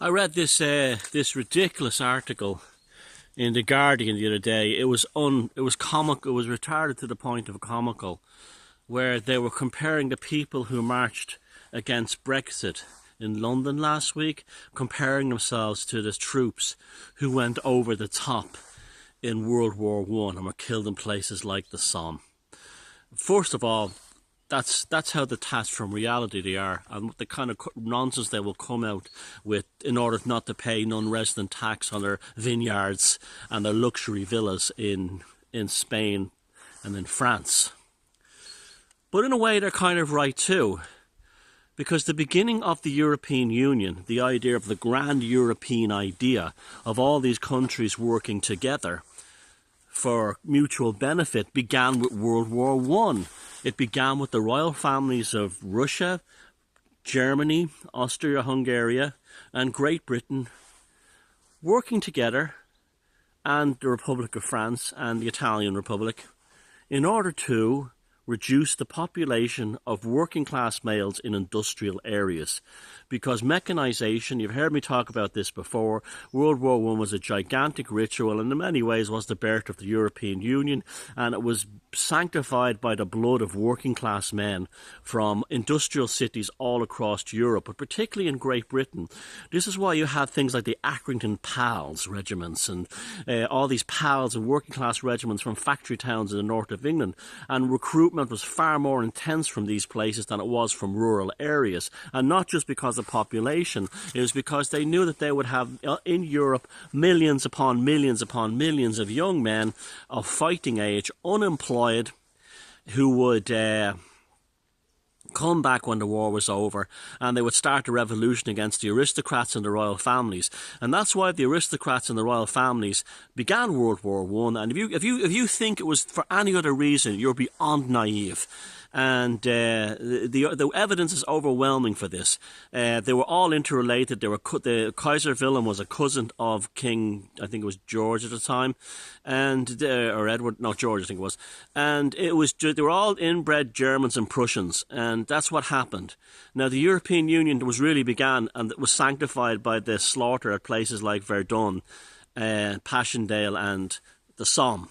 I read this ridiculous article in the Guardian the other day. It was comic. It was retarded to the point of comical, where they were comparing the people who marched against Brexit in London last week, comparing themselves to the troops who went over the top in World War One and were killed in places like the Somme. First of all, that's how detached from reality they are, and the kind of nonsense they will come out with in order not to pay non-resident tax on their vineyards and their luxury villas in Spain and in France. But in a way, they're kind of right too, because the beginning of the European Union, the idea of the grand European idea of all these countries working together for mutual benefit, began with World War One. It began with the royal families of Russia, Germany, Austria-Hungary, and Great Britain working together, and the Republic of France and the Italian Republic, in order to reduce the population of working class males in industrial areas. Because mechanisation, you've heard me talk about this before, World War One was a gigantic ritual and in many ways was the birth of the European Union, and it was sanctified by the blood of working class men from industrial cities all across Europe, but particularly in Great Britain. This is why you had things like the Accrington Pals regiments and all these Pals and working class regiments from factory towns in the north of England, and recruitment was far more intense from these places than it was from rural areas. And not just because of population, it was because they knew that they would have in Europe millions upon millions upon millions of young men of fighting age, unemployed, who would come back when the war was over, and they would start a revolution against the aristocrats and the royal families. And that's why the aristocrats and the royal families began World War One. And if you think it was for any other reason, you're beyond naive. And the evidence is overwhelming for this. They were all interrelated. The Kaiser Wilhelm was a cousin of King, I think it was George at the time, and or Edward, no, George I think it was. And they were all inbred Germans and Prussians, and that's what happened. Now the European Union was really began, and it was sanctified by the slaughter at places like Verdun, Passchendaele, and the Somme.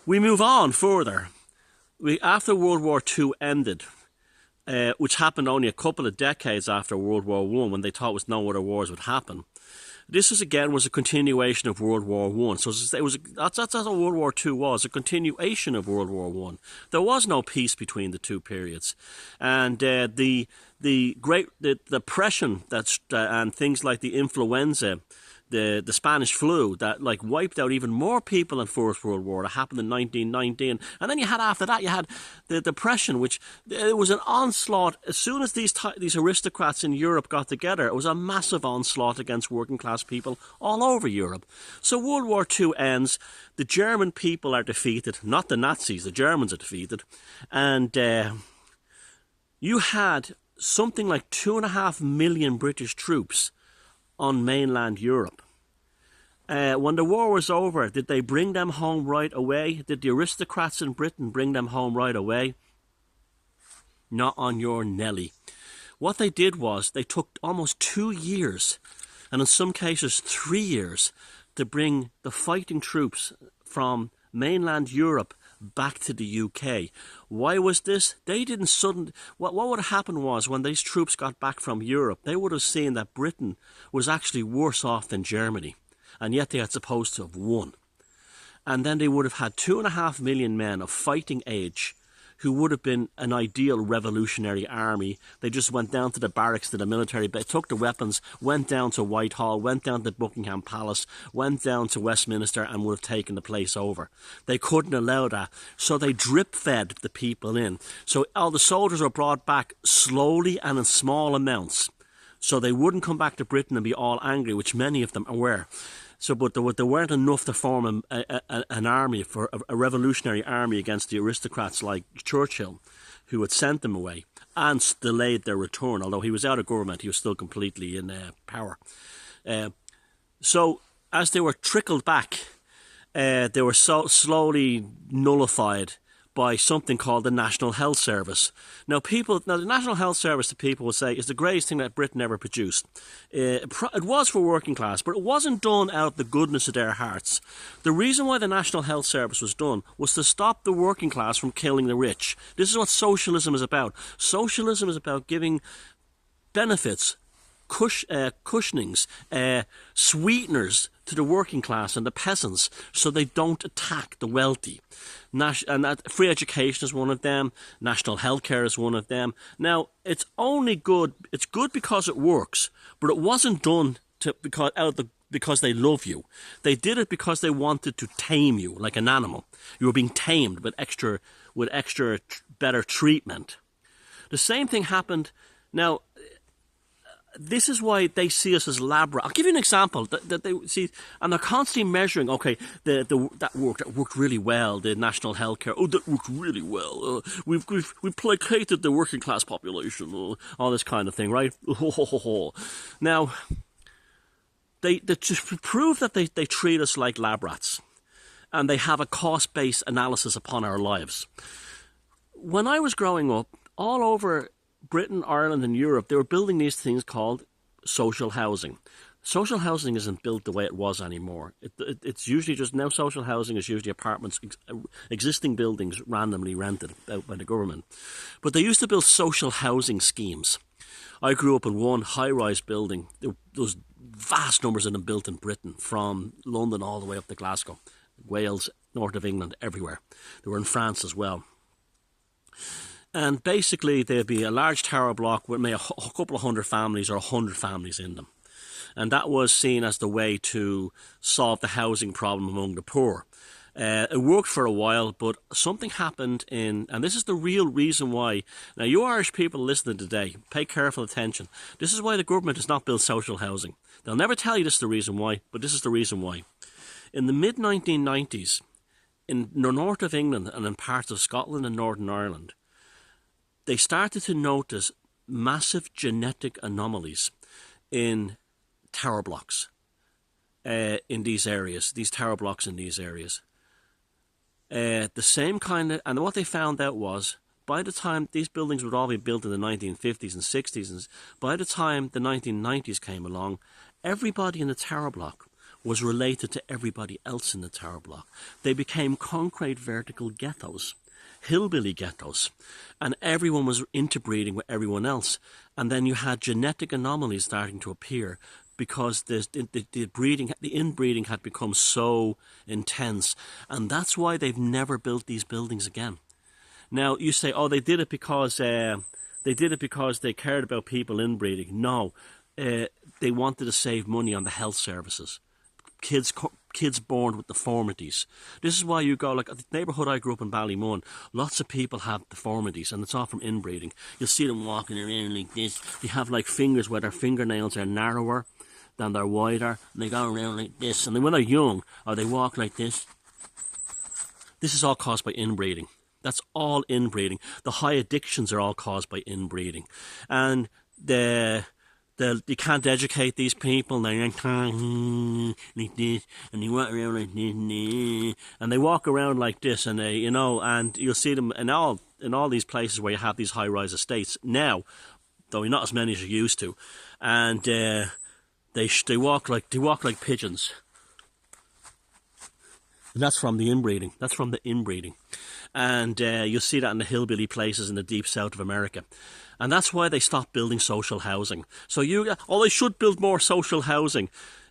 We move on further. After World War II ended, which happened only a couple of decades after World War One, when they thought no other wars would happen, this was a continuation of World War One. So that's what World War II was, a continuation of World War One. There was no peace between the two periods, and the depression and things like the influenza, the Spanish flu that wiped out even more people in First World War. That happened in 1919, and then after that you had the Depression, which it was an onslaught. As soon as these aristocrats in Europe got together, it was a massive onslaught against working class people all over Europe. So World War II ends. The German people are defeated, not the Nazis. The Germans are defeated, and you had something like 2.5 million British troops on mainland Europe. When the war was over, did they bring them home right away? Did the aristocrats in Britain bring them home right away? Not on your Nelly. What they did was they took almost 2 years, and in some cases 3 years, to bring the fighting troops from mainland Europe back to the UK. Why was this? They didn't what would have happened was, when these troops got back from Europe, they would have seen that Britain was actually worse off than Germany, and yet they had supposed to have won. And then they would have had 2.5 million men of fighting age who would have been an ideal revolutionary army. They just went down to the barracks, to the military, took the weapons, went down to Whitehall, went down to Buckingham Palace, went down to Westminster, and would have taken the place over. They couldn't allow that, so they drip-fed the people in. So all the soldiers were brought back slowly and in small amounts, so they wouldn't come back to Britain and be all angry, which many of them were. So, but there weren't enough to form an army, for a revolutionary army against the aristocrats like Churchill, who had sent them away and delayed their return. Although he was out of government, he was still completely in power. So, as they were trickled back, they were so slowly nullified by something called the National Health Service. Now, the National Health Service, the people will say, is the greatest thing that Britain ever produced. It was for working class, but it wasn't done out of the goodness of their hearts. The reason why the National Health Service was done was to stop the working class from killing the rich. This is what socialism is about. Socialism is about giving benefits, cushionings, sweeteners to the working class and the peasants so they don't attack the wealthy. Free education is one of them. National health care is one of them. Now, it's good because it works, but it wasn't done because they love you. They did it because they wanted to tame you like an animal. You were being tamed with extra better treatment. The same thing happened. Now, this is why they see us as lab rats. I'll give you an example that they see, and they're constantly measuring. Okay, that worked really well. The national health care. Oh, that worked really well. We've placated the working class population. All this kind of thing, right? Now, they to prove that they treat us like lab rats, and they have a cost-based analysis upon our lives. When I was growing up, all over Britain, Ireland and Europe, they were building these things called social housing. Social housing isn't built the way it was anymore. It's usually just, now social housing is usually apartments, existing buildings randomly rented out by the government. But they used to build social housing schemes. I grew up in one high-rise building. There was vast numbers of them built in Britain, from London all the way up to Glasgow, Wales, north of England, everywhere. They were in France as well. And basically, there'd be a large tower block with maybe a couple of hundred families or 100 families in them. And that was seen as the way to solve the housing problem among the poor. It worked for a while, but something happened and this is the real reason why. Now, you Irish people listening today, pay careful attention. This is why the government has not built social housing. They'll never tell you this is the reason why, but this is the reason why. In the mid-1990s, in the north of England and in parts of Scotland and Northern Ireland, they started to notice massive genetic anomalies in tower blocks in these areas, these tower blocks in these areas. The same kind of, and what they found out was, by the time these buildings would all be built in the 1950s and 60s, and by the time the 1990s came along, everybody in the tower block was related to everybody else in the tower block. They became concrete vertical ghettos. Hillbilly ghettos, and everyone was interbreeding with everyone else, and then you had genetic anomalies starting to appear because the inbreeding had become so intense, and that's why they've never built these buildings again. Now you say, oh, they did it because they cared about people inbreeding. No, they wanted to save money on the health services. Kids born with deformities. This is why you go, like the neighbourhood I grew up in, Ballymun, lots of people have deformities, and it's all from inbreeding. You'll see them walking around like this. They have like fingers where their fingernails are narrower than they're wider, and they go around like this. And then when they're young, or they walk like this. This is all caused by inbreeding. That's all inbreeding. The high addictions are all caused by inbreeding. And you can't educate these people. They're like this, and they walk around like this, and they walk around like this, and and you'll see them in all these places where you have these high-rise estates now, though not as many as you used to, and they walk like pigeons. And that's from the inbreeding. And you'll see that in the hillbilly places in the deep south of America. And that's why they stopped building social housing. So they should build more social housing.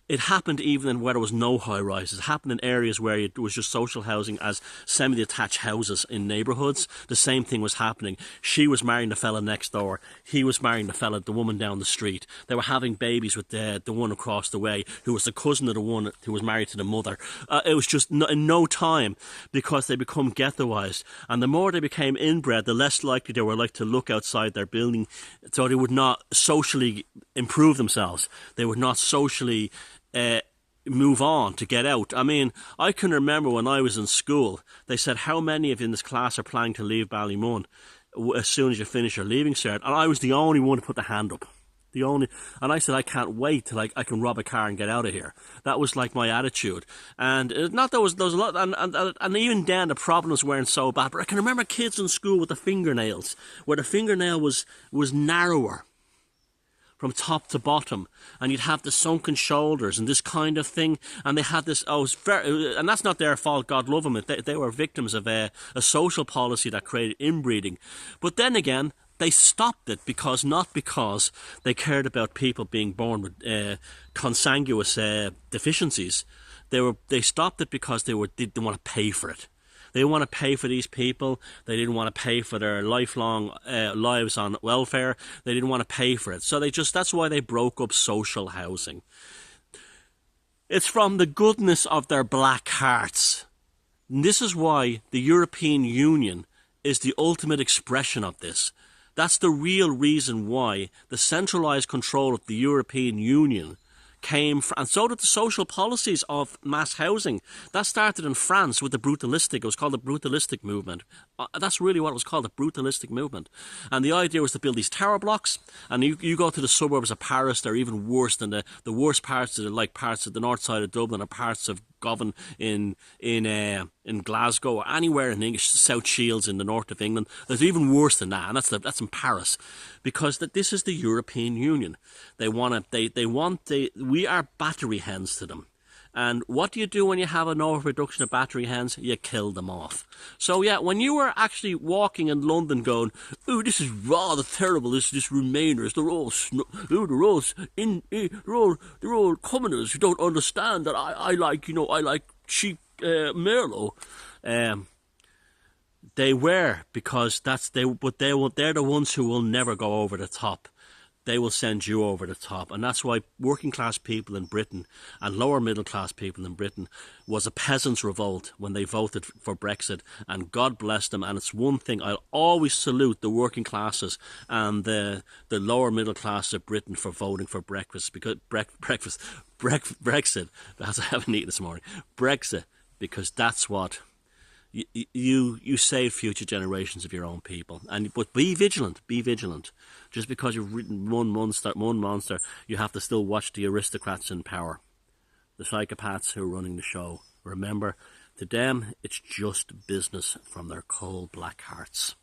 It happened even in where there was no high-rises. It happened in areas where it was just social housing as semi-detached houses in neighbourhoods. The same thing was happening. She was marrying the fella next door. He was marrying the woman down the street. They were having babies with the one across the way, who was the cousin of the one who was married to the mother. It was just in no time, because they become ghettoised. And the more they became inbred, the less likely they were to look outside their building. So they would not socially improve themselves. They would not socially move on to get out. I mean, I can remember when I was in school, they said, how many of you in this class are planning to leave Ballymun as soon as you finish your leaving cert? And I was the only one to put the hand up. And I said, I can't wait till I can rob a car and get out of here. That was like my attitude. And not there was a lot, and even then the problems weren't so bad. But I can remember kids in school with the fingernails, where the fingernail was narrower from top to bottom, and you'd have the sunken shoulders and this kind of thing, and they had this, and that's not their fault, God love them, they were victims of a social policy that created inbreeding. But then again, they stopped it not because they cared about people being born with consanguous deficiencies. They stopped it because they didn't want to pay for it. They didn't want to pay for these people. They didn't want to pay for their lifelong lives on welfare. They didn't want to pay for it. So that's why they broke up social housing. It's from the goodness of their black hearts. And this is why the European Union is the ultimate expression of this. That's the real reason why the centralised control of the European Union came from, and so did the social policies of mass housing. That started in France with the brutalistic, it was called the brutalistic movement. That's really what it was called, the brutalistic movement. And the idea was to build these tower blocks, and you go to the suburbs of Paris, they're even worse than the worst parts, like parts of the north side of Dublin or parts of Govan in Glasgow, or anywhere in English, South Shields in the north of England. There's even worse than that, and that's in Paris, because this is the European Union. We are battery hens to them. And what do you do when you have an overproduction of battery hens? You kill them off. So yeah, when you were actually walking in London going, "Ooh, this is rather terrible, this Remainers, they're all commoners who don't understand that I like cheap Merlot." They were, because they're the ones who will never go over the top. They will send you over the top. And that's why working class people in Britain and lower middle class people in Britain was a peasants' revolt when they voted for Brexit. And God bless them. And it's one thing, I'll always salute the working classes and the lower middle class of Britain for voting for Brexit, because Brexit, as I haven't eaten this morning, Brexit, because that's what you save future generations of your own people. But be vigilant. Just because you've written one monster, you have to still watch the aristocrats in power, the psychopaths who are running the show. Remember, to them, it's just business from their cold black hearts.